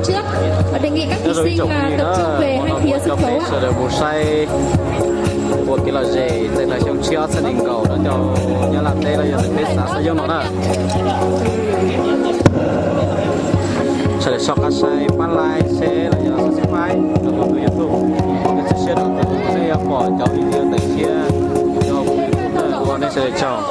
trước và đề nghị các thí sinh là tập trung về hai phía sân khấu ạ. Một say một cái là gì đây là trong chia sân đình cầu đó cho nhà làm đây là giờ biết sao sử dụng nó nè sẽ để sọc các say ban lai sẽ là giờ sẽ phái được một người YouTube sẽ share được sẽ bỏ cho video từ chia cho YouTube còn đây sẽ chọn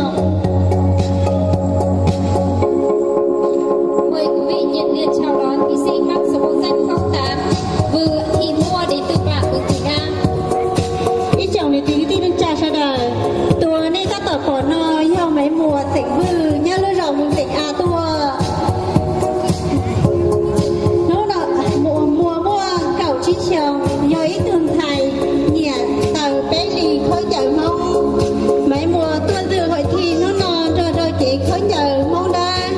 trọng. Mời quý vị nhiệt liệt chào đón thí sinh mang số bộ danh 08 Vừa Thị Mua đến từ bản Vương Thị Nga. Ý chồng này tí tí đứng trà xa đời. Tùa này ta tỏ phỏ nò yêu mấy mùa tỉnh vư nhá lưu rộng mừng tỉnh à tùa. Nó là mùa cậu chí chồng nhờ ý tường thầy nhẹ tàu bé lì khối chợ mong. Mấy mùa tuần dự hội thi nó non rồi chỉ khối chợ mong đa.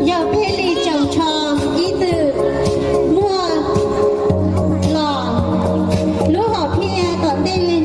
Giờ bé lì chồng tròn ý từ mua lò lúa họ phía tận đây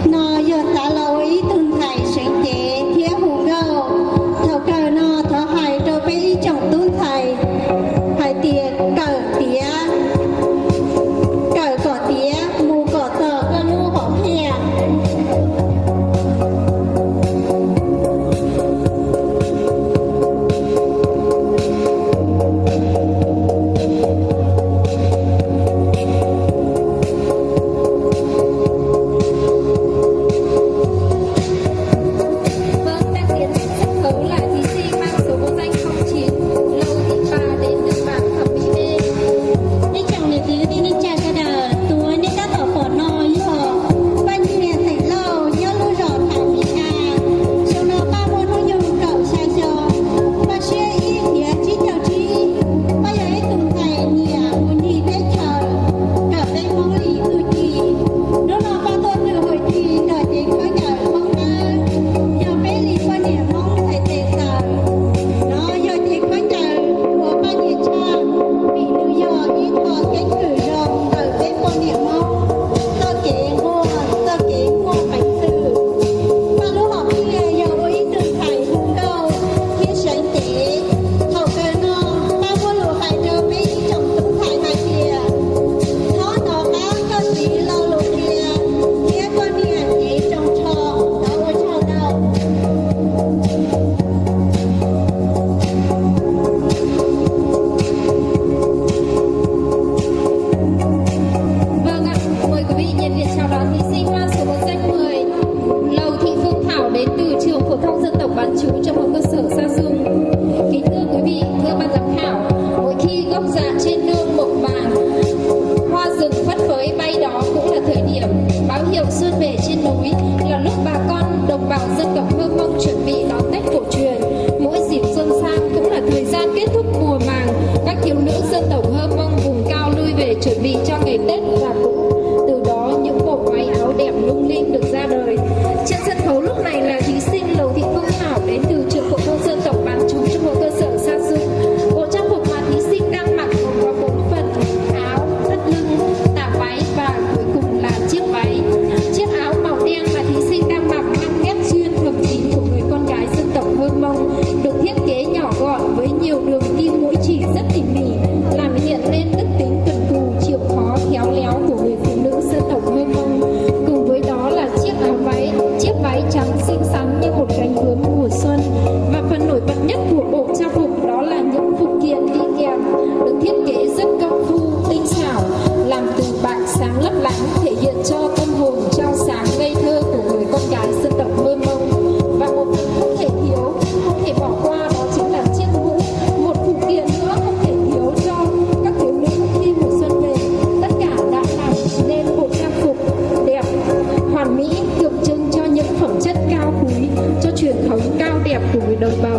nó giờ ta lâu ý từng thầy sáng chế thiết hù đâu thầu cờ nó thở hài rồi bé ý chồng tuân thầy hài tiền cờ tía cờ cỏ tía mù cỏ tờ cơ lúa họ phía. Vâng, đang tiến hành sân khấu là thí sinh mang số bộ danh 09 Lâu Thị Bà đến từ bản Thẩm Mỹ B. Ý chồng này tí tí đứng trà xa đời. Tùa này ta tỏ phỏ nò yêu bao nhiêu tỉnh lâu nhớ lưu rõ thả mỹ à. Sau đó ba môn nó dùng cậu xa cho ba xe ý nghĩa chí chào chí. Ba giờ ấy từng thầy nhẹ muốn đi tết chờ cậu đây mong lý từ kỳ. Nó là ba tôn nữ hội thi đợi chỉ có nhờ mong ra. Giờ bé lý quan điểm mong thầy tệ sợ. Nó giờ chỉ có nhờ của ba nhiệt cha bị nữ giờ ý thọ cái cử rộng ở cái quan điểm mong. Tơ kế mua bánh sư. Ba lúc họ kia giờ ý từng thầy hùng đâu thiết sáng chế thầu cơ nó ba vô lùa hài trơ bí trong từng thầy hài kìa. Nó đó cá cơ sĩ lâu lùa kia thiết quan điểm chế trong trò đâu có trò đâu. Vâng ạ, mời quý vị nhiệt liệt chào đón thí sinh mang số bộ danh 10 Lầu Thị Phương Thảo đến từ trường phổ thông dân tộc bán trú trung học cơ sở Sa Dung. Kính thưa quý vị, thưa ban giám khảo, mỗi khi gốc dạ trên nương mộng vàng, hoa rừng phất phới bay đó cũng là thời điểm báo hiệu xuân về trên núi, là lúc bà con đồng bào dân tộc Hơ Mông chuẩn bị đón Tết cổ truyền. Mỗi dịp xuân sang cũng là thời gian kết thúc mùa màng, các thiếu nữ dân tộc Hơ Mông vùng cao lui về chuẩn bị cho ngày Tết, và cũng từ đó những bộ váy áo đẹp lung linh được ra đời. Trên sân khấu lúc này là thí sinh Lầu Thị Phương Thảo đến từ trường phổ thông dân tộc bán trú trung học cơ sở Sa Dung. Bộ trang phục mà thí sinh đang mặc gồm có 4 phần: áo, thắt lưng, tà váy và cuối cùng là chiếc váy. Chiếc áo màu đen mà thí sinh đang mặc mang nét duyên thầm kín của người con gái dân tộc Hơ Mông, được thiết kế nhỏ gọn với nhiều đường kim mũi chỉ rất tỉ mỉ, làm hiện lên đức tính cần cù, chịu khó, khéo léo của người phụ nữ dân tộc Hơ Mông. Cùng với đó là chiếc váy trắng xinh xắn như một cánh bướm mùa xuân. Và phần nổi bật nhất của bộ trang phục đó là những phụ kiện đi kèm, được thiết kế rất công phu, tinh xảo, làm từ bạc sáng lấp lánh, thể hiện cho tâm hồn trong sáng ngây thơ của người con gái dân tộc Hơ Mông. Và một phần không thể thiếu, không thể bỏ qua đó chính là chiếc mũ, một phụ kiện nữa không thể thiếu cho các thiếu nữ khi mùa xuân về. Tất cả đã làm nên bộ trang phục đẹp, hoàn mỹ, tượng trưng cho những phẩm chất cao quý, cho truyền thống cao đẹp của người đồng bào